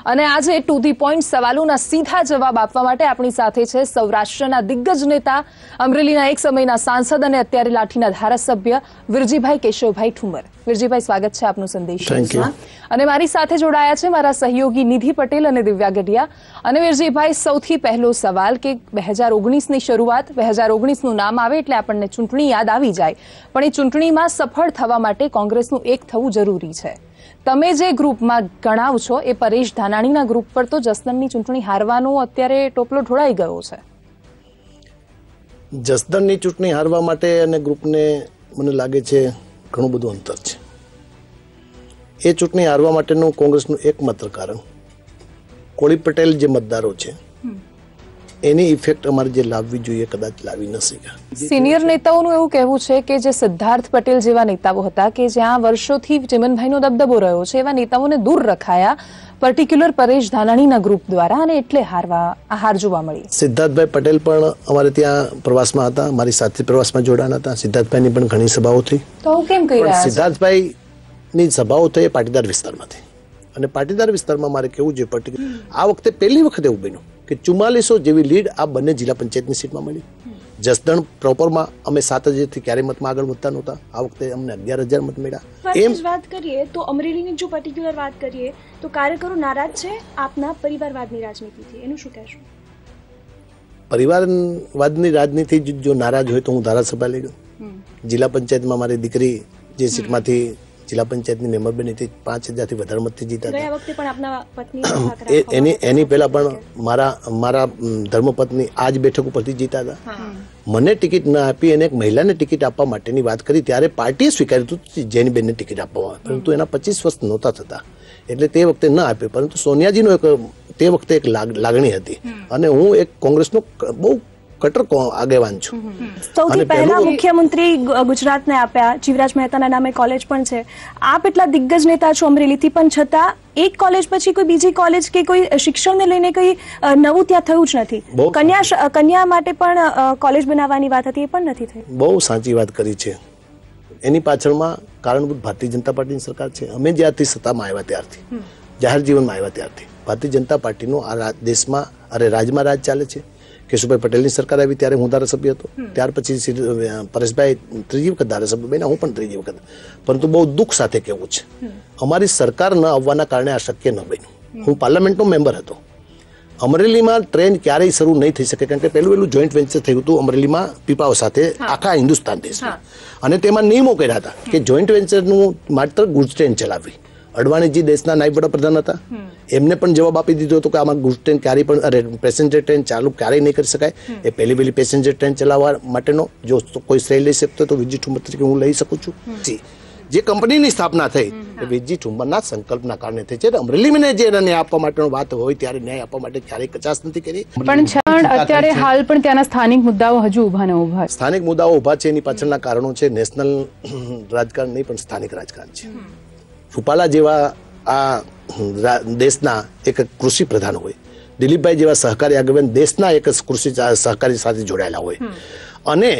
અને આજે to the point સવાલોના સીધા જવાબ આપવા માટે આપણી સાથે છે સૌરાષ્ટ્રના દિગ્ગજ નેતા, અમરેલીના એક સમયના સાંસદ અને અત્યારે લાઠીના ધારાસભ્ય વિરજીભાઈ કેશવભાઈ ઠુમર. વિરજીભાઈ, સ્વાગત છે આપનું સંદેશમાં. અને મારી સાથે જોડાયા છે મારા સહયોગી નિધિ પટેલ અને દિવ્યા ગઢિયા. અને વિરજીભાઈ, સૌથી પહેલો સવાલ કે 2019ની શરૂઆત, 2019નું નામ આવે એટલે આપણને ચૂંટણી યાદ આવી જાય, પણ એ ચૂંટણીમાં સફળ થવા માટે કોંગ્રેસનું એક થવું જરૂરી છે. તમે જે ગ્રુપમાં ગણાવ છો એ પરેશ ધાનાણીના ગ્રુપ પર તો જસદણની ચૂંટણી હારવાનો અત્યારે ટોપલો ઢોળાઈ ગયો છે. જસદણની ચૂંટણી હારવા માટે અને ગ્રુપને મને લાગે છે ઘણું બધું અંતર છે. એ ચૂંટણી હારવા માટેનું કોંગ્રેસનું એકમાત્ર કારણ કોળી પટેલ જે મતદારો છે એની ઇફેક્ટ અમારે જે લાવવી જોઈએ કદાચ લાવી ન શક્યા. સિનિયર નેતાઓનું એવું કહેવું છે કે જે સિદ્ધાર્થ પટેલ જેવા નેતાઓ હતા કે જ્યાં વર્ષોથી ચિમનભાઈનો દબદબો રહ્યો છે, એવા નેતાઓને દૂર રખાયા પર્ટિક્યુલર પરેશ ધાનાણીના ગ્રુપ દ્વારા, અને એટલે હાર જોવા મળી. સિદ્ધાર્થભાઈ પટેલ પણ અમારે ત્યાં પ્રવાસમાં હતા, મારી સાથે પ્રવાસમાં જોડાણા હતા. સિદ્ધાર્થભાઈની પણ ઘણી સભાઓ થઈ. તો કેમ કહી રહ્યા છો? સિદ્ધાર્થભાઈની સભાઓ થઈ પાટીદાર વિસ્તારમાંથી, અને પાટીદાર વિસ્તારમાં મારે કેવું જોઈએ પર્ટિક્યુલર આ વખતે પહેલી વખત એવું બન્યું કે 4400 જેવી લીડ આ બંને જિલ્લા પંચાયતની સીટમાં મળી. જસદણ પ્રોપરમાં અમે 7000થી ક્યારેય મતમાં આગળ વધતા નહોતા, આ વખતે અમને 11000 મત મળ્યા. એમ વાત કરીએ તો અમરેલીની જો પર્ટિક્યુલર વાત કરીએ તો કાર્યકરો નારાજ છે આપના પરિવારવાદની રાજનીતિથી, એનું શું કહેશો? પરિવારવાદની રાજનીતિ જો નારાજ હોય તો હું ધારાસભા લઈ ગયો. જિલ્લા પંચાયતમાં મારી દીકરી જે સીટમાંથી જિલ્લા પંચાયતની મેમ્બર બની હતી 5000થી વધારે મતથી જીતા હતા. એની પહેલા પણ મારા ધર્મપત્ની આ જ બેઠક ઉપરથી જીતા હતા. મને ટિકિટ ના આપી એને એક મહિલાને ટિકિટ આપવા માટેની વાત કરી ત્યારે પાર્ટીએ સ્વીકાર્યું હતું જેનીબેનને ટિકિટ આપવામાં આવે, પરંતુ એના 25 વર્ષ નહોતા થતા એટલે તે વખતે ન આપે. પરંતુ સોનિયાજીનો તે વખતે એક લાગણી હતી, અને હું એક કોંગ્રેસનો બહુ કટ્ટર આગેવાન છું. સૌથી પહેલા મુખ્યમંત્રી ગુજરાતને આપ્યા, જીવરાજ મહેતાના નામે કોલેજ પણ છે. આપ એટલા દિગ્ગજ નેતા છો અમરેલીથી, પણ છતાં એક કોલેજ પછી કોઈ બીજી કોલેજ કે કોઈ શિક્ષણને લઈને કોઈ નવું ત્યાં થયું જ નથી. કન્યા માટે પણ કોલેજ બનાવવાની વાત હતી, એ પણ નથી થઈ. બહુ સાચી વાત કરી છે. એની પાછળમાં કારણભૂત ભારતીય જનતા પાર્ટીની સરકાર છે. અમે જ્યારથી સત્તામાં આવ્યા ત્યારથી, જાહેર જીવનમાં આવ્યા ત્યારથી ભારતીય જનતા પાર્ટીનો આ દેશમાં રાજ્યમાં રાજ ચાલે છે. કેશુભાઈ પટેલની સરકાર આવી ત્યારે હું ધારાસભ્ય હતો, ત્યાર પછી પરેશભાઈ ત્રીજી વખત ધારાસભ્ય બન્યા, હું પણ ત્રીજી વખત. પરંતુ બહુ દુઃખ સાથે કહેવું છે, અમારી સરકાર ન આવવાના કારણે આ શક્ય ન બન્યું. હું પાર્લામેન્ટનો મેમ્બર હતો. અમરેલીમાં ટ્રેન ક્યારેય શરૂ નહીં થઈ શકે, કારણ કે પહેલું જોઈન્ટ વેન્ચર થયું હતું અમરેલીમાં પીપાઓ સાથે આખા હિન્દુસ્તાન દેશમાં, અને તેમાં નિયમો કર્યા હતા કે જોઈન્ટ વેન્ચરનું માત્ર ગુડ્સ ટ્રેન ચલાવવી. અડવાણીજી દેશના નાયબ વડાપ્રધાન હતા, એમને પણ જવાબ આપી દીધો હતો કે આમાં ગુડ્સ ટ્રેન ક્યારેય પણ પેસેન્જર ટ્રેન ચાલુ ક્યારેય નહીં કરી શકાય. એ પહેલી પેસેન્જર ટ્રેન ચલાવવા માટેનો જો કોઈ શ્રેય લઈ શકતો તો વિરજી ઠુમર તરીકે હું લઈ શકું છું. જે કંપનીની સ્થાપના થઈ એ વિરજી ઠુમરના સંકલ્પના કારણે થઈ છે. અમરેલીને જે ન્યાય આપવા માટેનો વાત હોય ત્યારે ન્યાય આપવા માટે ક્યારેય કચાશ નથી કરી. પણ અત્યારે હાલ પણ ત્યાંના સ્થાનિક મુદ્દાઓ હજુ ઉભા ને ઉભા. સ્થાનિક મુદ્દાઓ ઉભા છે, એની પાછળના કારણો છે નેશનલ રાજકારણ નહીં પણ સ્થાનિક રાજકારણ છે. રૂપાલા જેવા આ દેશના એક કૃષિ પ્રધાન હોય, દિલીપભાઈ જેવા સહકારી આગેવાન દેશના એક કૃષિ સહકારી સાથે જોડાયેલા હોય, અને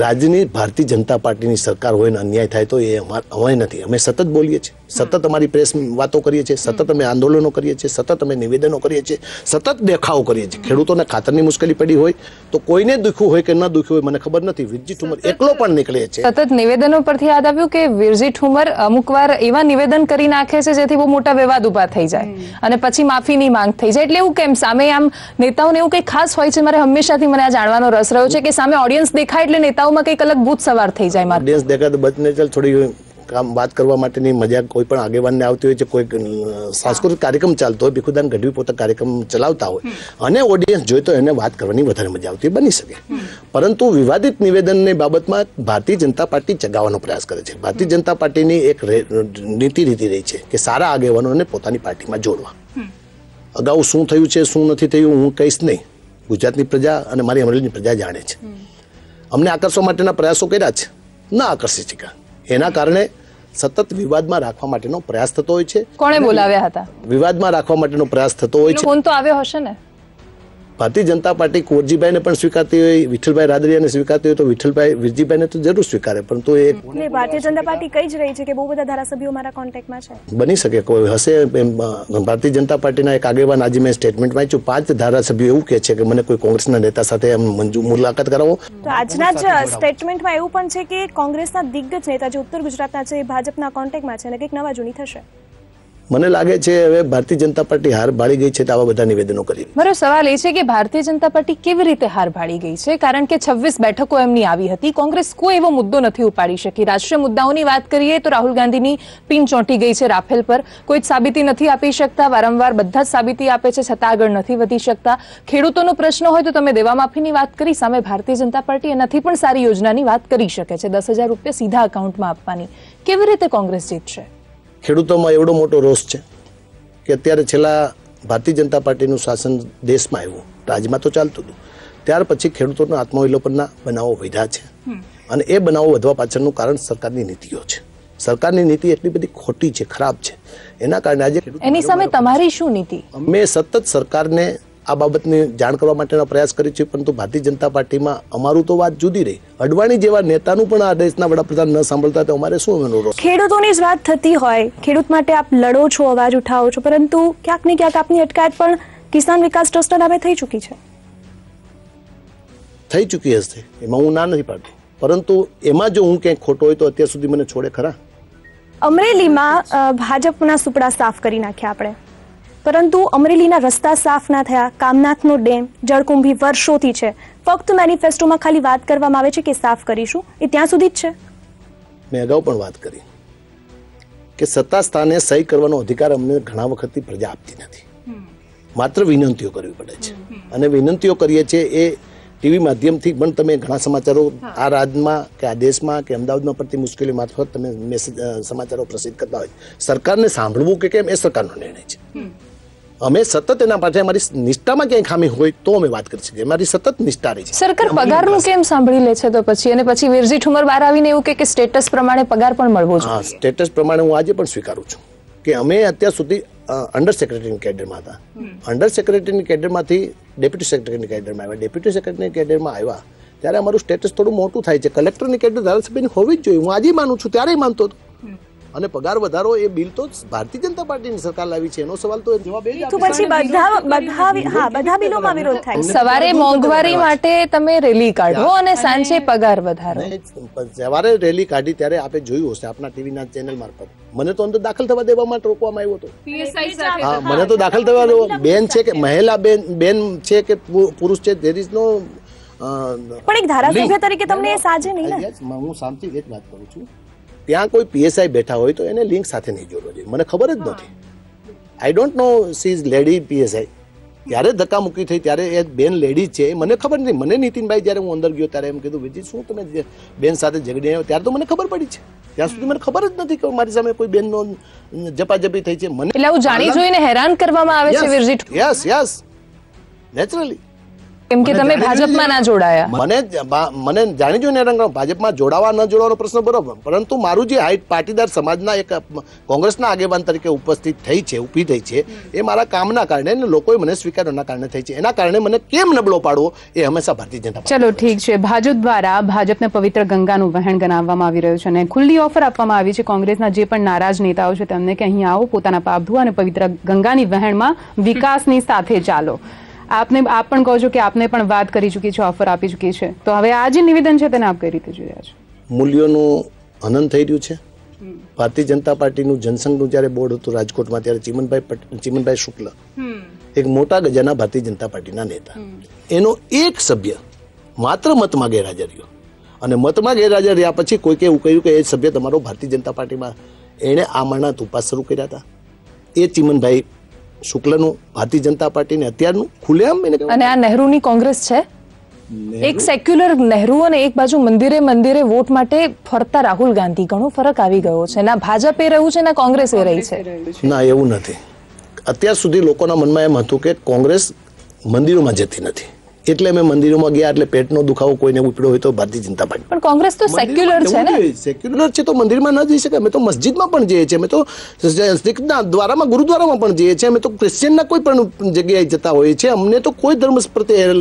રાજ્યની ભારતીય જનતા પાર્ટીની સરકાર હોય ને અન્યાય થાય તો એ અમારે નથી. અમે સતત બોલીએ છીએ, સતત અમારી પ્રેસ વાતો કરીએ છીએ, સતત અમે આંદોલનો કરીએ છીએ, સતત અમે નિવેદનો કરીએ છીએ, સતત દેખાવો કરીએ છીએ. ખેડૂતોને ખાતરની મુશ્કેલી પડી હોય તો કોઈને દુખ્યું હોય કે ન દુખ્યું હોય મને ખબર નથી, વિરજી ઠુમર એકલો પણ નીકળે છે. સતત નિવેદનો પરથી યાદ આવ્યું કે વિરજી ઠુમર અમુકવાર એવા નિવેદન કરી નાખે છે જેથી બહુ મોટા વિવાદ ઉભા થઈ જાય અને પછી માફીની માંગ થઈ જાય. એટલે એવું કેમ સામે આમ નેતાઓને એવું કંઈ ખાસ હોય છે? મારે હંમેશાથી મને આ જાણવાનો રસ રહ્યો છે કે સામે ઓડિયન્સ દેખાય એટલે નેતાઓમાં કંઈક અલગ ભૂત સવાર થઈ જાય. ઓડિયન્સ દેખાય તો બચને ચાલ થોડી કામ વાત કરવા માટેની મજા કોઈ પણ આગેવાનને આવતી હોય છે. કોઈ સાંસ્કૃતિક કાર્યક્રમ ચાલતો હોય, ભીખુદાન ગઢવી પોતા કાર્યક્રમ ચલાવતા હોય અને ઓડિયન્સ જોઈ તો એને વાત કરવાની વધારે મજા આવતી બની શકે. પરંતુ વિવાદિત નિવેદનની બાબતમાં ભારતીય જનતા પાર્ટી ચગાવવાનો પ્રયાસ કરે છે. ભારતીય જનતા પાર્ટીની એક નીતિ રહી છે કે સારા આગેવાનોને પોતાની પાર્ટીમાં જોડવા. અગાઉ શું થયું છે શું નથી થયું હું કહીશ નહીં, ગુજરાતની પ્રજા અને મારી અમરેલીની પ્રજા જાણે છે. અમને આકર્ષવા માટેના પ્રયાસો કર્યા છે, ના આકર્ષી શક્યા. એના કારણે સતત વિવાદમાં રાખવા માટેનો પ્રયાસ થતો હોય છે. કોણે બોલાવ્યા હતા? વિવાદમાં રાખવા માટેનો પ્રયાસ થતો હોય છે. ફોન તો આવ્યો હશે ને? ભારતીય જનતા પાર્ટી કુંવરજીભાઈને પણ સ્વીકારતી હોય, વિઠ્ઠલભાઈ રાદડિયાને સ્વીકારતી હોય તો વિઠ્ઠલભાઈ વિરજીભાઈને તો જરૂર સ્વીકારે, પરંતુ એ ભારતીય જનતા પાર્ટી કહી જ રહી છે કે બહુ બધા ધારાસભ્યો મારા કોન્ટેક્ટમાં છે. બની શકે કોઈ હશે. ભારતીય જનતા પાર્ટીના એક આગેવાન આજે મેં સ્ટેટમેન્ટ વાંચ્યું, 5 ધારાસભ્યો એવું કહે છે કે મને કોઈ કોંગ્રેસના નેતા સાથે મુલાકાત કરાવો. તો આજના જ સ્ટેટમેન્ટમાં એવું પણ છે કે કોંગ્રેસના દિગ્ગજ નેતા જે ઉત્તર ગુજરાતના છે એ ભાજપના કોન્ટેક્ટમાં છે અને કંઈક નવા જૂની થશે. મને લાગે છે હવે ભારતીય જનતા પાર્ટી હાર ભાળી ગઈ છે તો આવા બધા નિવેદનો કરી. મારો સવાલ એ છે કે ભારતીય જનતા પાર્ટી કેવી રીતે હાર ભાળી ગઈ છે? કારણ કે 26 બેઠકો એમની આવી હતી, કોંગ્રેસ કોઈ એવો મુદ્દો નથી ઉપાડી શકી. રાષ્ટ્રીય મુદ્દાઓની વાત કરીએ તો રાહુલ ગાંધીની પિન ચોંટી ગઈ છે રાફેલ પર, કોઈ જ સાબિતી નથી આપી શકતા, વારંવાર બધા જ સાબિતી આપે છે છતાં આગળ નથી વધી શકતા. ખેડૂતોનો પ્રશ્ન હોય તો તમે દેવા માફીની વાત કરી, સામે ભારતીય જનતા પાર્ટી એનાથી પણ સારી યોજનાની વાત કરી શકે છે, 10,000 રૂપિયા સીધા એકાઉન્ટમાં આપવાની. કેવી રીતે કોંગ્રેસ જીતશે? ખેડૂતોમાં એવડો મોટો રોષ છે કે અત્યારે છેલ્લા ભારતીય જનતા પાર્ટીનું શાસન દેશમાં આવ્યું, રાજ્યમાં તો ચાલતું હતું, ત્યાર પછી ખેડૂતોના આત્મવિલોપનના બનાવો વધ્યા છે અને એ બનાવો વધવા પાછળનું કારણ સરકારની નીતિઓ છે. સરકારની નીતિ એટલી બધી ખોટી છે, ખરાબ છે, એના કારણે આજે એની સામે તમારી શું નીતિ? અમે સતત સરકારને આ બાબતની જાણ કરવા માટેનો પ્રયાસ કરી છે, પરંતુ ભારતીય જનતા પાર્ટીમાં અમારું તો વાત જુદી રહી. અડવાણી જેવા નેતાનું પણ આ દેશના વડાપ્રધાન ન સાંભળતા તો અમારે શું એનો રોષ? ખેડૂતોની જ વાત થતી હોય, ખેડૂત માટે આપ લડો છો, અવાજ ઉઠાવો છો, પરંતુ ક્યાંક ને ક્યાંક આપની અટકાયત પણ કિસાન વિકાસ ટ્રસ્ટના નામે થઈ ચૂકી છે. થઈ ચૂકી હશે, એમાં હું ના નથી પાડતો, પરંતુ એમાં જો હું ક્યાંક ખોટો હોય તો અત્યાર સુધી મને છોડે ખરા? અમરેલીમાં ભાજપના સુપડા સાફ કરી નાખ્યા આપણે, પરંતુ અમરેલીના રસ્તા સાફ ના થયા. કામનાથનો ડેમ જળકુંભી વર્ષોથી છે, ફક્ત મેનિફેસ્ટોમાં ખાલી વાત કરવામાં આવે છે કે સાફ કરીશું, એ ત્યાં સુધી જ છે. મેં અગાઉ પણ વાત કરી કે સત્તા સ્થાને સહી કરવાનો અધિકાર અમને ઘણા વખતથી પ્રજા આપતી નથી, માત્ર વિનંતીઓ કરવી પડે છે અને વિનંતીઓ કરીએ છીએ એ ટીવી માધ્યમથી પણ. તમે ઘણા સમાચારો આ રાજ્યમાં કે આ દેશમાં કે અમદાવાદમાં પડતી મુશ્કેલી મારફત તમે સમાચારો પ્રસિદ્ધ કરતા હોય, સરકારને સાંભળવું કે કેમ એ સરકારનો નિર્ણય છે. અમે સતત એના પાછળ અમારી નિષ્ઠામાં ક્યાંય ખામી હોય તો અમે વાત કરી શકીએ, અમારી સતત નિષ્ઠા રહી છે. સરકાર પગારનું કેમ સાંભળી લે છે તો પછી? અને પછી વિરજી ઠુમર બહાર આવીને એવું કે સ્ટેટસ પ્રમાણે પગાર પણ મળવો જોઈએ. હા, સ્ટેટસ પ્રમાણે હું આજે પણ સ્વીકારું છું કે અમે અત્યાર સુધી અંડર સેક્રેટરીની કેડરમાં હતા, અંડર સેક્રેટરીની કેડરમાંથી ડેપ્યુટી સેક્રેટરીની કેડરમાં આવ્યા, ડેપ્યુટી સેક્રેટરીની કેડરમાં આવ્યા ત્યારે અમારું સ્ટેટસ થોડું મોટું થાય છે. કલેક્ટરની કેડર ધારાસભ્યની હોવી જ જોઈએ, હું આજે માનું છું, ત્યારે માનતો હતો. અને પગાર વધારો એ બિલ તો ભારતીય જનતા પાર્ટીની સરકાર લાવી છે, એનો સવાલ તો જવાબ એ જ તો પછી બધા બિલોમાં વિરોધ થાય. સવારે મોંઘવારી માટે તમે રેલી કાઢો અને સાંજે પગાર વધારો. સવારે રેલી કાઢી ત્યારે આપે જોયું હશે આપના ટીવીના ચેનલ મારફત. મને તો અંદર દાખલ થવા દેવા માટે રોકવામાં આવ્યો હતો. હા, મને તો દાખલ થવા બેન છે કે મહિલા બેન છે કે પુરુષ છે, there is no પણ એક ધારાસભ્ય તરીકે તમને એ સાજે નહીં ને? હું શાંતિ જ વાત કરું છું. ત્યાં કોઈ પીએસઆઈ બેઠા હોય તો એને લિંક સાથે નહીં જોડવો જોઈએ. મને ખબર જ નથી, I don't know she is lady PSI. ત્યારે ધક્કા મૂકી થઈ ત્યારે એ બેન લેડી છે, મને ખબર નથી. મને નીતિનભાઈ જ્યારે હું અંદર ગયો ત્યારે એમ કીધું, વિજી શું તમે બેન સાથે ઝઘડી આવ્યો? ત્યારે તો મને ખબર પડી છે, ત્યાં સુધી મને ખબર જ નથી કે મારી સામે કોઈ બેનનો જપાજપી થઈ છે. મને એટલે હું જાણી જોઈને હેરાન કરવામાં આવે છે વિરજી. યસ નેચરલી, કેમ કે તમે ભાજપમાં ના જોડાયા. મને જાણી જોઈને ભાજપમાં જોડાવા ન જોડાવાનો પ્રશ્ન બરોબર, પરંતુ મારું જે હાઈટ પાટીદાર સમાજના એક કોંગ્રેસના આગેવાન તરીકે ઉપસ્થિત થઈ છે, ઊભી થઈ છે, એ મારા કામના કારણે અને લોકોએ મને સ્વીકારવાના કારણે થઈ છે. એના કારણે મને કેમ નબળો પાડવો એ હંમેશા ભારતીય જનતા પાર્ટી. ચલો ઠીક છે, ભાજપ દ્વારા ભાજપને પવિત્ર ગંગાનું વહેણ ગણાવવામાં આવી રહ્યું છે અને ખુલ્લી ઓફર આપવામાં આવી છે કોંગ્રેસના જે પણ નારાજ નેતાઓ છે તેમને કે અહીં આવો, પોતાના પાપ ધુઓ અને પવિત્ર ગંગાની વહેણમાં વિકાસની સાથે ચાલો. આપ પણ કહો છો કે આપને પણ વાત કરી ચૂકી છે, ઓફર આપી ચૂકી છે, તો હવે આ જે નિવેદન છે તેને આપ કઈ રીતે જોઈ રહ્યા છો? મૂલ્યોનું હનન થઈ રહ્યું છે. ભારતીય જનતા પાર્ટીનું જનસંઘનું જ્યારે બોર્ડ હતું રાજકોટમાં ત્યારે ચીમનભાઈ શુક્લ એક મોટા ગજાના ભારતીય જનતા પાર્ટીના નેતા, એનો એક સભ્ય માત્ર મતમાં ગેરહાજર રહ્યો અને મતમાં ગેરહાજર રહ્યા પછી કોઈકે એવું કહ્યું કે એ સભ્ય તમારો ભારતીય જનતા પાર્ટીમાં, એણે આ માણા તુપાસ શરૂ કર્યા હતા. એ ચીમનભાઈ શુક્લનું ભારતીય જનતા પાર્ટીને અત્યારનું ખુલ્લેઆમ. અને આ નહેરુની કોંગ્રેસ છે, એક સેક્યુલર નહેરુ અને એક બાજુ મંદિરે મંદિરે વોટ માટે ફરતા રાહુલ ગાંધી. ઘણો ફરક આવી ગયો છે, ના ભાજપ એ રહ્યું છે ના કોંગ્રેસ એ રહી છે. ના, એવું નથી. અત્યાર સુધી લોકોના મનમાં એમ હતું કે કોંગ્રેસ મંદિરોમાં જતી નથી, એટલે અમે મંદિરોમાં ગયા, એટલે પેટનો દુખાવો કોઈને ઉપડ્યો હોય તો ભારતીય જનતા પાર્ટી. પણ કોંગ્રેસ તો સેક્યુલર છે ને. સેક્યુલર છે તો મંદિરમાં ન જઈ શકે. અમે તો મસ્જિદમાં પણ જઈએ છીએ, અમે તો શીખના દ્વારામાં ગુરુદ્વારામાં પણ જઈએ છીએ, અમે તો ક્રિશ્ચિયનના કોઈ પણ જગ્યાએ જતા હોઈએ છીએ. અમને તો કોઈ ધર્મ પ્રત્યે.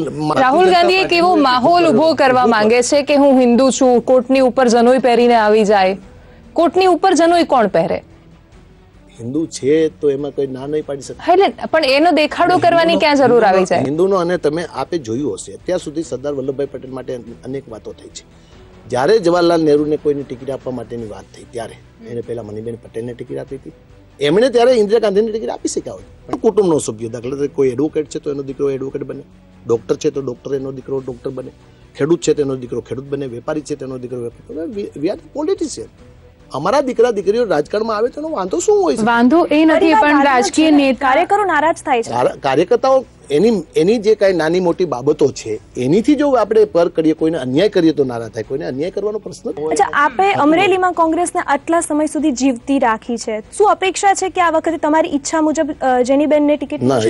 રાહુલ ગાંધી એક એવો માહોલ ઉભો કરવા માંગે છે કે હું હિન્દુ છું, કોટની ઉપર જનોઈ પહેરીને આવી જાય. કોટની ઉપર જનોઈ કોણ પહેરે? હિન્દુ છે તો એમાં કોઈ ના નહીં પાડી શકે. એટલે પણ એનો દેખાડો કરવાની ક્યાં જરૂર આવી જાય? હિન્દુનો, અને તમે આપે જોયું હશે અત્યાર સુધી સરદાર વલ્લભભાઈ પટેલ માટે અનેક વાતો થઈ છે. જ્યારે જવાહરલાલ નહેરુને કોઈને ટિકિટ આપવા માટેની વાત થઈ ત્યારે એને પહેલા મનીબેન પટેલને ટિકિટ આપી હતી. એમણે ત્યારે ઇન્દિરા ગાંધીને ટિકિટ આપી શક્યા હોય. પણ કુટુંબનો સભ્ય, દાખલા તરીકે કોઈ એડવોકેટ છે તો એનો દીકરો એડવોકેટ બને, ડોક્ટર છે તો ડોક્ટર એનો દીકરો ડોક્ટર બને, ખેડૂત છે તેનો દીકરો ખેડૂત બને, વેપારી છે તેનો દીકરો વેપારી. We are politician. અમારા દીકરા દીકરીઓ રાજકારણમાં આવે તેનો વાંધો શું હોય છે? વાંધો એ નથી, પણ રાજકીય કાર્યકરો નારાજ થાય છે. કાર્યકર્તાઓ એની જે કઈ નાની મોટી બાબતો છે એનીથી જો આપણે પર કરીએ, કોઈને અન્યાય કરીએ તો નારાજ થાય. કોઈને અન્યાય કરવાનો પ્રશ્ન. અચ્છા, આપે અમરેલીમાં કોંગ્રેસને આટલા સમય સુધી જીવતી રાખી છે. શું અપેક્ષા છે કે આ વખતે તમારી ઈચ્છા મુજબ જેનીબેનને ટિકિટ ના,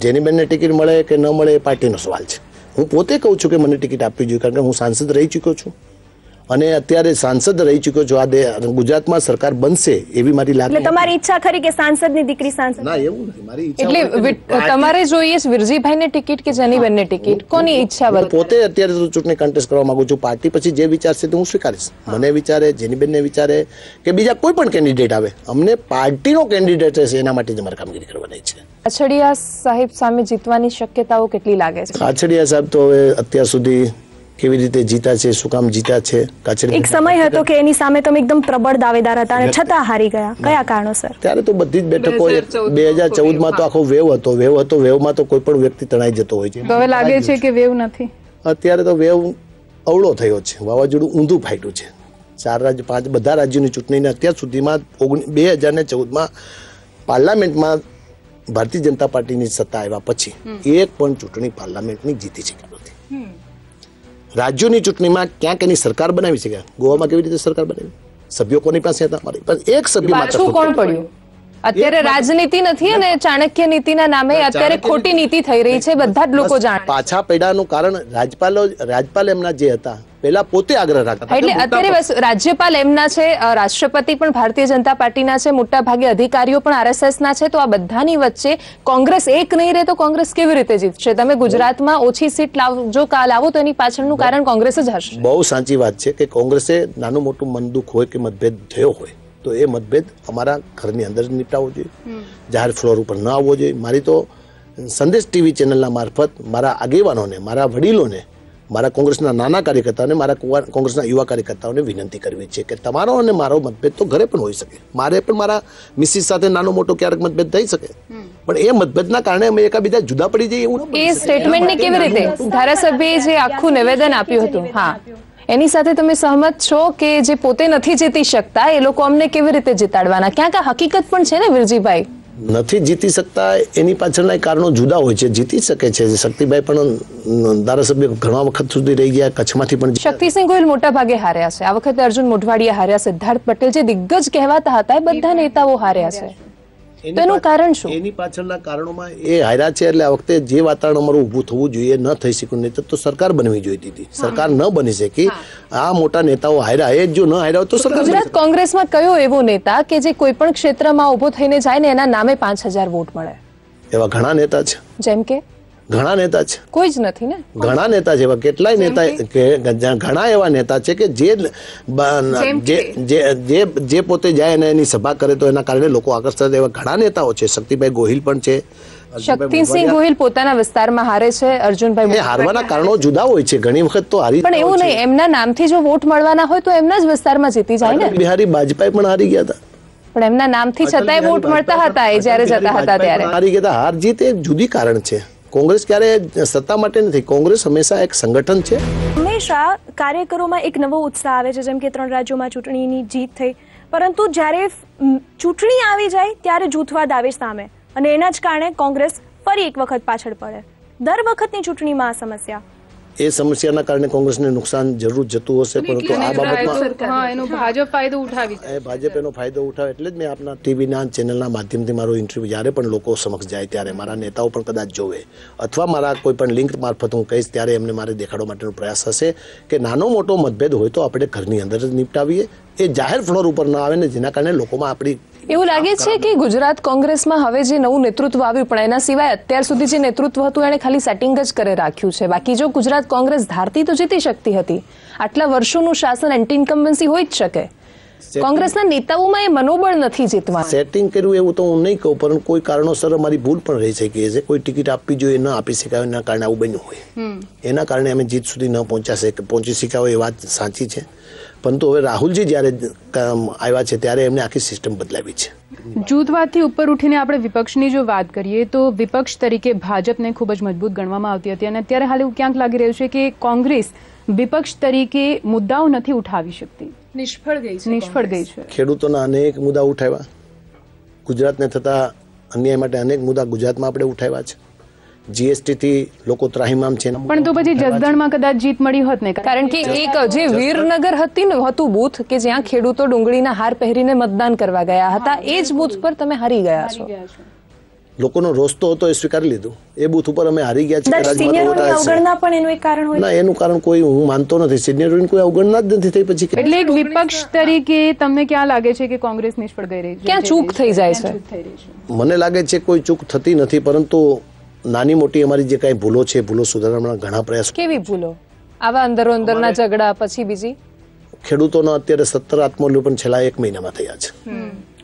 જેનીબેનને ટિકિટ મળે કે ન મળે એ પાર્ટીનો સવાલ છે. હું પોતે કહું છું કે મને ટિકિટ આપવી જોઈએ, કારણ કે હું સાંસદ રહી ચૂક્યો છું અને અત્યારે સાંસદ રહી ચૂક્યો છું. આ ગુજરાતમાં સરકાર બનશે એવી મારી લાગણી. એટલે તમારી ઈચ્છા ખરી કે સાંસદની દીકરી સાંસદ? ના, એવું નથી મારી ઈચ્છા. એટલે તમારે જોઈએ વિરજીભાઈને ટિકિટ કે જેનીબેનને ટિકિટ? કોની ઈચ્છા? પોતે અત્યારે તો ચૂંટણી કન્ટેસ્ટ કરવા માંગુ છું. પાર્ટી પછી જે વિચારશે તે હું સ્વીકારીશ. મને વિચારે, જેનીબેનને વિચારે કે બીજા કોઈ પણ કેન્ડિડેટ આવે, અમને પાર્ટીનો કેન્ડિડેટ છે એના માટે જ અમારે કામગીરી કરવાની છે. કાછડિયા સાહેબ સામે જીતવાની શક્યતાઓ કેટલી લાગે છે? કાછડિયા સાહેબ તો હવે અત્યાર સુધી કેવી રીતે જીતા છે, શું કામ જીતા છે? એક સમય હતો કે એની સામે તમે એકદમ પ્રબળ દાવેદાર હતા અને છતાં હારી ગયા. કયા કારણોસર? ત્યારે તો બધી જ બેઠકો 2014માં તો આખો વેવ હતો. વેવમાં તો કોઈ પણ વ્યક્તિ તણાઈ જતો હોય છે. હવે લાગે છે કે વેવ નથી. અત્યારે તો વેવ અવળો થયો છે. વાવાઝોડું ઊંધું ફાટ્યું છે. 4 રાજ્ય 5 બધા રાજ્યોની ચૂંટણીને અત્યાર સુધીમાં 2014માં પાર્લામેન્ટમાં ભારતીય જનતા પાર્ટીની સત્તા આવ્યા પછી એક પણ ચૂંટણી પાર્લામેન્ટની જીતી શક્યા નથી. રાજ્યોની ચૂંટણીમાં ક્યાંક એની સરકાર બનાવી છે. ગોવામાં કેવી રીતે સરકાર બનાવી? સભ્યો કોની પાસે હતા? અમારી પાસે એક સભ્ય માત્ર. કોણ પડ્યું? અત્યારે રાજનીતિ નથી અને ચાણક્ય નીતિના નામે અત્યારે ખોટી નીતિ થઈ રહી છે, બધા જ લોકો જાણે. પાછા પડ્યાનું કારણ રાજ્યપાલ એમના જે હતા પહેલા પોતે આગ્રહ રાખતા. એટલે અત્યારે રાજ્યપાલ એમના છે, રાષ્ટ્રપતિ પણ ભારતીય જનતા પાર્ટીના છે, મોટા ભાગે અધિકારીઓ પણ આરએસએસ ના છે. તો આ બધાની વચ્ચે કોંગ્રેસ એક નહીં રહે તો કોંગ્રેસ કેવી રીતે જીતશે? તમે ગુજરાતમાં ઓછી સીટ લાવો તો એની પાછળનું કારણ કોંગ્રેસ જ હશે. બહુ સાચી વાત છે કે કોંગ્રેસે નાનું મોટું મન દુઃખ હોય કે મતભેદ થયો હોય તો એ મતભેદ અમારા ઘરની અંદર જ નિપટાવવો જોઈએ, જાહેર ફ્લોર ઉપર ન આવવો જોઈએ. મારી તો સંદેશ ટીવી ચેનલના મારફત મારા આગેવાનોને, મારા વડીલોને, મારા કોંગ્રેસના નાના કાર્યકર્તાઓને, મારા કોંગ્રેસના યુવા કાર્યકર્તાઓને વિનંતી કરવી છે કે તમારો અને મારો મતભેદ તો ઘરે પણ હોઈ શકે. મારે પણ મારા મિસિસ સાથે નાનો મોટો ક્યારેક મતભેદ થઈ શકે, પણ એ મતભેદના કારણે અમે એકાબીજા જુદા પડી જઈએ એવું. એ સ્ટેટમેન્ટને કેવી રીતે ધારાસભ્યએ જે આખું નિવેદન આપ્યું હતું, હા, એની સાથે તમે સહમત છો કે જે પોતે નથી જીતી શકતા એ લોકો અમને કેવી રીતે જીતાડવાના? ક્યાંક આ હકીકત પણ છે ને વિરજીભાઈ? નથી જીતી શકતા એની પાછળના કારણો જુદા હોય છે. જીતી શકે છે. શક્તિભાઈ પણ ધારાસભ્ય ઘણા વખત સુધી રહી ગયા. કચ્છમાંથી પણ શક્તિસિંહ ગોહિલ મોટા ભાગે હાર્યા છે. આ વખતે અર્જુન મોઢવાડિયા હાર્યા, સિદ્ધાર્થ પટેલ જે દિગ્ગજ કહેવાતા હતા એ બધા નેતાઓ હાર્યા છે. તેનું કારણ શું? એની પાછળના કારણોમાં એ હાર્યા છે એટલે આ વખતે જે વાતાવરણ અમારું ઊભું થવું જોઈએ ન થઈ શક્યું. નહીં તો સરકાર બનવી જોઈતી હતી. સરકાર ન બની શકી. આ મોટા નેતાઓ હાર્યા. એ જો ન હાર્યા તો સરકાર. ગુજરાત કોંગ્રેસમાં કયો એવો નેતા કે જે કોઈ પણ ક્ષેત્રમાં ઉભો થઈને જાય ને એના નામે 5000 વોટ મળે? એવા ઘણા નેતા છે. જેમ કે ઘણા નેતા છે. કોઈ જ નથી ને? ઘણા નેતા છે. કેટલાય નેતા, ઘણા એવા નેતા છે કે જે પોતે જાય અને એની સભા કરે તો એના કારણે લોકો આકર્ષાય. એવા ઘણા નેતાઓ છે. શક્તિભાઈ ગોહિલ પણ છે. શક્તિસિંહ ગોહિલ પોતાના વિસ્તારમાં હારે છે. અર્જુનભાઈ હારવાના કારણો જુદા હોય છે. ઘણી વખત તો હારી, પણ એવું નહીં, એમના નામથી જો વોટ મળવાના હોય તો એમના જ વિસ્તારમાં જીતી જાય ને. બિહારી વાજપેયી પણ હારી ગયા હતા, પણ એમના નામથી છતાંય વોટ મળતા હતા એ જ્યારે જતા હતા ત્યારે. હારી ગયા. હાર જીત એ જુદી કારણ છે. કોંગ્રેસ ક્યારે સત્તા માટે નથી. કોંગ્રેસ હંમેશા એક સંગઠન છે. હંમેશા કાર્યકરોમાં એક નવો ઉત્સાહ આવે છે. જેમ કે 3 રાજ્યોમાં ચૂંટણીની જીત થઈ, પરંતુ જ્યારે ચૂંટણી આવી જાય ત્યારે જૂથવાદ આવે સામે અને એના જ કારણે કોંગ્રેસ ફરી એક વખત પાછળ પડે. દર વખતની ચૂંટણીમાં આ સમસ્યા. એ સમસ્યાના કારણે કોંગ્રેસને નુકસાન જરૂર જતું હશે, પરંતુ આ બાબતમાં એનો ભાજપ ફાયદો ઉઠાવી ભાજપ એનો ફાયદો ઉઠાવે. એટલે જ મેં આપના ટીવીના ચેનલના માધ્યમથી મારો ઇન્ટરવ્યુ જ્યારે પણ લોકો સમક્ષ જાય ત્યારે મારા નેતાઓ પણ કદાચ જોવે અથવા મારા કોઈ પણ લિંક મારફત હું કહીશ ત્યારે એમને મારે દેખાડવા માટેનો પ્રયાસ હશે કે નાનો મોટો મતભેદ હોય તો આપણે ઘરની અંદર જ નિપટાવીએ, એ જાહેર ફ્લોર ઉપર ન આવે ને જેના કારણે લોકોમાં આપણી. એવું લાગે છે કે ગુજરાત કોંગ્રેસમાં હવે જે નવું નેતૃત્વ આવ્યું પણ એના સિવાય અત્યાર સુધી જે નેતૃત્વ હતું એને ખાલી સેટિંગ જ કરે રાખ્યું છે. બાકી જો ગુજરાત કોંગ્રેસ ધારતી તો જીતી શકતી હતી. આટલા વર્ષોનું શાસન એન્ટી ઇન્કમ્બન્સી હોઈ જ શકે. કોંગ્રેસના નેતાઓમાં એ મનોબળ નથી જીતવા. સેટિંગ કર્યું એવું તો હું નહીં કહું, પરંતુ કોઈ કારણોસર અમારી ભૂલ પણ રહી શકીએ છે. કોઈ ટિકિટ આપવી જોઈએ ન આપી શકાય એના કારણે આવું બન્યું હોય, એના કારણે અમે જીત સુધી ન પહોંચી શક્યા હોય એ વાત સાચી છે. પરંતુ હવે રાહુલજી જ્યારે આવ્યા છે ત્યારે એમને આખી સિસ્ટમ બદલાવી છે. જૂથવાદથી ઉપર ઉઠીને આપણે વિપક્ષની જો વાત કરીએ તો વિપક્ષ તરીકે ભાજપને ખૂબ જ મજબૂત ગણવામાં આવતી હતી અને અત્યારે હાલ એવું ક્યાંક લાગી રહ્યું છે કે કોંગ્રેસ વિપક્ષ તરીકે મુદ્દાઓ નથી ઉઠાવી શકતી, નિષ્ફળ ગઈ છે. ખેડૂતોના અનેક મુદ્દા ઉઠાવ્યા, ગુજરાતને થતા અન્યાય માટે અનેક મુદ્દા ગુજરાતમાં આપણે ઉઠાવ્યા છે. જીએસટી થી લોકો ત્રાહિમામ છે, પણ તો પછી જસદણમાં કદાચ જીત મળી હોત ને, કારણ કે એક જે વીરનગર હતું બૂથ કે જ્યાં ખેડૂતો ડુંગળીના હાર પહેરીને મતદાન કરવા ગયા હતા, એ જ બૂથ પર તમે હારી ગયા છો. લોકોનો રોષ તો હતો, એ સ્વીકારી લીધું. એ બૂથ ઉપર અમે હારી ગયા છીએ. એનું કારણ કોઈ હું માનતો નથી. સિનિયરોની કોઈ અવગણના જ નથી થઈ. પછી એટલે એક વિપક્ષ તરીકે તમને ક્યાં લાગે છે કે કોંગ્રેસ નિષ્ફળ ગઈ રહી છે? ક્યાં ચૂક થઈ જાય છે? મને લાગે છે કોઈ ચૂક થતી નથી, પરંતુ નાની મોટી અમારી જે કઈ ભૂલો છે, ભૂલો સુધારવાના ઘણા પ્રયાસો. કેવી ભૂલો? આવા અંદરો અંદરના ઝઘડા પછી બીજી ખેડૂતોના અત્યારે 17 આત્મહત્યાઓ છેલ્લા 1 મહિનામાં થયા છે.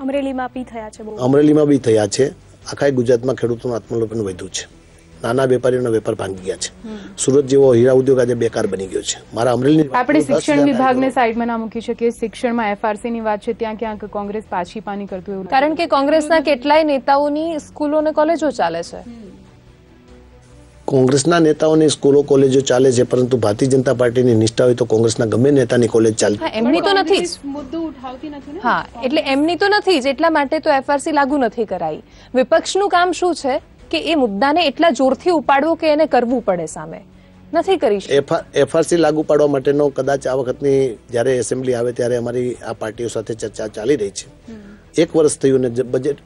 અમરેલીમાં બી થયા છે, અમરેલીમાં બી થયા છે. આખા ગુજરાતમાં ખેડૂતોનું આત્મહત્યા વધ્યું છે. નાના વેપારીઓના વેપાર ભાંગી ગયા છે. સુરત જેવો હીરા ઉદ્યોગ આજે બેકાર બની ગયો છે. મારા અમરેલી આપણે શિક્ષણ વિભાગને સાઈડમાં ના મૂકી શકીએ. શિક્ષણમાં એફઆરસી ની વાત છે, ત્યાં ક્યાંક કોંગ્રેસ પાછી પાની કરતું એવું, કારણ કે કોંગ્રેસના કેટલાય નેતાઓની સ્કૂલો અને કોલેજો ચાલે છે. કોંગ્રેસના નેતાઓની સ્કૂલો કોલેજો ચાલે છે, પરંતુ ભારતીય જનતા પાર્ટીની નિષ્ઠા હોય તો કોંગ્રેસના ગમે નેતાની કોલેજ ચાલે. એમની તો નથી મુદ્દો ઉઠાવતી નથી. હા, એટલે એમની તો નથી જ, એટલા માટે તો એફઆરસી લાગુ નથી કરાઈ. વિપક્ષનું કામ શું છે કે એ મુદ્દાને એટલા જોરથી ઉપાડવો કે એને કરવું પડે સામે. નથી કરી એફઆરસી લાગુ પાડવા માટેનો કદાચ આ વખતની જ્યારે એસેમ્બલી આવે ત્યારે અમારી આ પાર્ટીઓ સાથે ચર્ચા ચાલી રહી છે. 1 વર્ષ થયું ને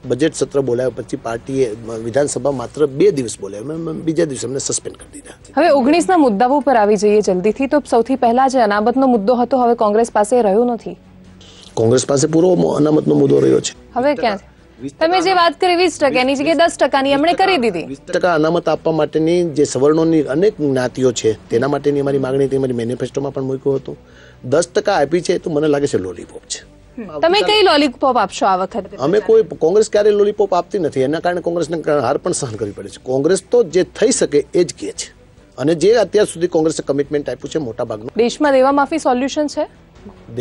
બજેટ સત્ર બોલાવ્યા પછી પાર્ટીએ વિધાનસભા માત્ર 2 દિવસ બોલાવ્યા, બીજા દિવસે અમને સસ્પેન્ડ કરી દીધા. હવે 19ના મુદ્દાઓ પર આવી જઈએ જલ્દીથી. તો સૌથી પહેલા જે અનામતનો મુદ્દો હતો હવે કોંગ્રેસ પાસે રહ્યો નથી. કોંગ્રેસ પાસે પૂરો અનામતનો મુદ્દો રહ્યો છે. હવે ક્યાં? તમે જે વાત કરી 20%ની જગ્યાએ 10%ની એમણે કરી દીધી. 20% અનામત આપવા માટેની જે સવર્ણોની અનેક જ્ઞાતિઓ છે તેના માટેની અમારી માંગણી હતી, અમારી મેનિફેસ્ટોમાં પણ મૂક્યું હતું. 10% આપી છે તો મને લાગે છે લોલીપોપ છે. તમે કઈ લોલીપોપ આપશો આ વખતે? અમે કોઈ કોંગ્રેસ ક્યારેય લોલીપોપ આપતી નથી. એના કારણે કોંગ્રેસને હાર પણ સહન કરવી પડે છે. કોંગ્રેસ તો જે થઈ શકે એ જ કહે છે અને જે અત્યાર સુધી કોંગ્રેસે કમિટમેન્ટ આપ્યું છે મોટા ભાગનું. દેશમાં દેવા માફી સોલ્યુશન છે?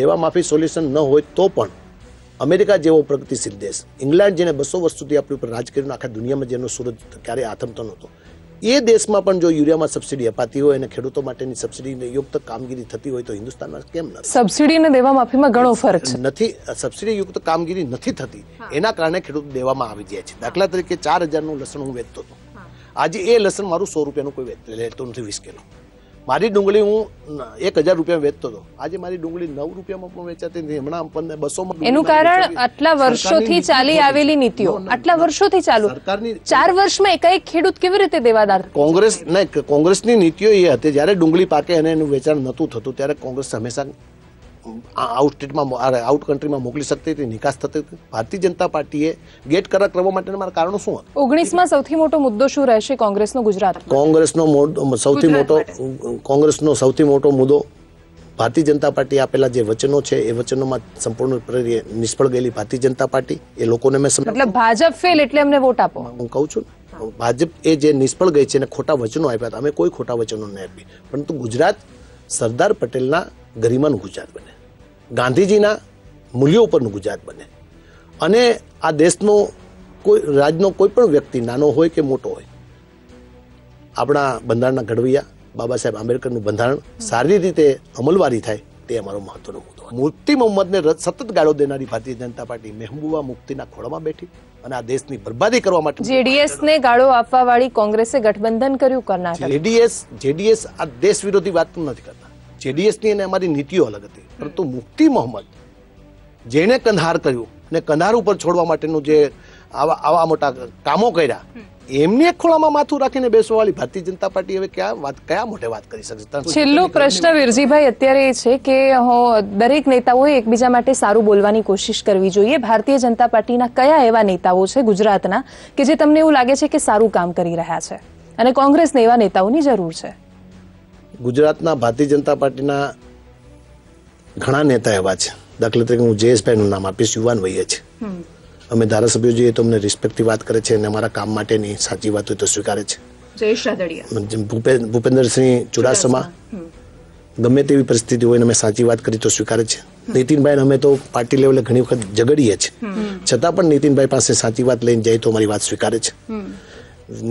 દેવા માફી સોલ્યુશન ન હોય તો પણ અમેરિકા જેવો પ્રગતિશીલ દેશ, ઇંગ્લેન્ડ જેને 200 વર્ષ સુધી આપણી ઉપર રાજ કર્યું, આખા દુનિયામાં જેનો સૂરજ ક્યારેય આથમતો નહોતો, એ દેશમાં પણ જો યુરિયામાં સબસિડી અપાતી હોય અને ખેડૂતો માટેની સબસિડી યુક્ત કામગીરી થતી હોય તો હિન્દુસ્તાનમાં કેમ નથી? સબસિડી અને દેવા માફીમાં ઘણો ફરક છે. નથી, સબસિડી યુક્ત કામગીરી નથી થતી, એના કારણે ખેડૂત દેવામાં આવી જાય છે. દાખલા તરીકે 4000નું લસણ હું વેચતો હતો, આજે એ લસણ મારું 100 રૂપિયાનું કોઈ લેતો નથી. 20 કિલો મારી ડુંગળી હું 1000 રૂપિયા વેચતો હતો, આજે મારી ડુંગળી 9 રૂપિયામાં પણ વેચાતી નથી. હમણાં 200. એનું કારણ આટલા વર્ષોથી ચાલી આવેલી નીતિઓ, આટલા વર્ષોથી ચાલુ 4 વર્ષમાં એકાએક ખેડૂત કેવી રીતે દેવાદાર? કોંગ્રેસની નીતિઓ એ હતી જ્યારે ડુંગળી પાકે અને એનું વેચાણ નહોતું થતું ત્યારે કોંગ્રેસ હંમેશા આઉટ કન્ટ્રીમાં મોકલી શકતી હતી, નિકાસ થતી હતી. ભારતીય જનતા પાર્ટીએ ગેટ કરાર કરવા માટેના મારા કારણો શું હતા? 19માં સૌથી મોટો મુદ્દો શું રહેશે કોંગ્રેસનો ગુજરાત? કોંગ્રેસનો સૌથી મોટો મુદ્દો ભારતીય જનતા પાર્ટી આપેલા જે વચનો છે એ વચનોમાં સંપૂર્ણ નિષ્ફળ ગયેલી ભારતીય જનતા પાર્ટી. એ લોકોને મેં મતલબ ભાજપ ફેલ એટલે એમને વોટ આપો. હું કહું છું ભાજપ એ જે નિષ્ફળ ગઈ છે અને ખોટા વચનો આપ્યા હતા, અમે કોઈ ખોટા વચનો નહીં આપી, પરંતુ ગુજરાત સરદાર પટેલના ગરિમાનું ગુજરાત બને, ગાંધીજીના મૂલ્યો ઉપરનું ગુજરાત બને અને આ દેશનો કોઈ રાજનો કોઈ પણ વ્યક્તિ નાનો હોય કે મોટો હોય, આપણા બંધારણના ઘડવૈયા બાબા સાહેબ આંબેડકરનું બંધારણ સારી રીતે અમલવારી થાય તે અમારો મહત્વનો મુદ્દો. મુફ્તી મોહમ્મદને સતત ગાળો દેનારી ભારતીય જનતા પાર્ટી મહેબૂબા મુફ્તીના ખોળામાં બેઠી. અને આ દેશની બરબાદી કરવા માટે જેડીએસ ને ગાળો આપવા વાળી કોંગ્રેસે ગઠબંધન કર્યું કર્ણાટક. જેડીએસ આ દેશ વિરોધી વાત પણ નથી કરતા. જેડીએસ ની અને અમારી નીતિઓ અલગ હતી, પરંતુ મુફ્તી મોહમ્મદ જેને કંધાર કર્યું અને કંધાર ઉપર છોડવા માટેનું જે આવા મોટા કામો કર્યા, એમની એક ખોળામાં માથું રાખીને બેસવા વાળી ભારતીય જનતા પાર્ટી હવે કયા મોટે વાત કરી શકશે? છેલ્લો પ્રશ્ન વીરજીભાઈ અત્યારે એ છે કે દરેક નેતાઓએ એકબીજા માટે સારું બોલવાની કોશિશ કરવી જોઈએ. ભારતીય જનતા પાર્ટીના કયા એવા નેતાઓ છે ગુજરાતના કે જે તમને એવું લાગે છે કે સારું કામ કરી રહ્યા છે, અને કોંગ્રેસને એવા નેતાઓની જરૂર છે? ગુજરાતના ભારતીય જનતા પાર્ટીના ઘણા નેતા એવા છે. દાખલા તરીકે હું જયેશભાઈ નું નામ આપીશ. યુવાન વયે છે. અમે ધારાસભ્યો જોઈએ તો અમને રિસ્પેક્ટથી વાત કરે છે અને અમારા કામ માટેની સાચી વાત હોય તો સ્વીકારે છે. જયેશ રાદડિયા, ભૂપેન્દ્રસિંહ ચુડાસમા, ગમે તેવી પરિસ્થિતિ હોય અમે સાચી વાત કરી તો સ્વીકારે છે. નીતિનભાઈ અમે તો પાર્ટી લેવલે ઘણી વખત ઝઘડીએ છીએ, છતાં પણ નીતિનભાઈ પાસે સાચી વાત લઈને જાય તો અમારી વાત સ્વીકારે છે.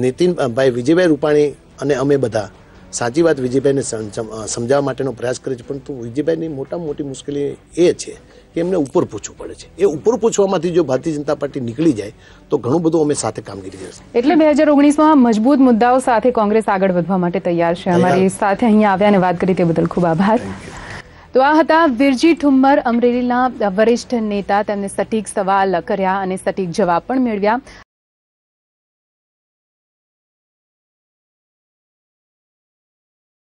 નીતિનભાઈ, વિજયભાઈ રૂપાણી અને અમે બધા સાચી વાત વિજયભાઈને સમજાવવા માટેનો પ્રયાસ કરે છે, પરંતુ વિજયભાઈની મોટામાં મોટી મુશ્કેલી એ છે કે એમને ઉપર પૂછવું પડે છે. એ ઉપર પૂછવામાંથી જો ભારતીય જનતા પાર્ટી નીકળી જાય તો ઘણું બધું અમે સાથે કામગીરી કરશે. એટલે 2019માં મજબૂત મુદ્દાઓ સાથે કોંગ્રેસ આગળ વધવા માટે તૈયાર છે. અમારી સાથે અહીંયા આવ્યા અને વાત કરી તે બદલ ખૂબ આભાર. તો આ હતા વિરજી ઠુમ્મર, અમરેલીના વરિષ્ઠ નેતા. તેમને સટીક સવાલ કર્યા અને સટીક જવાબ પણ મેળવ્યા.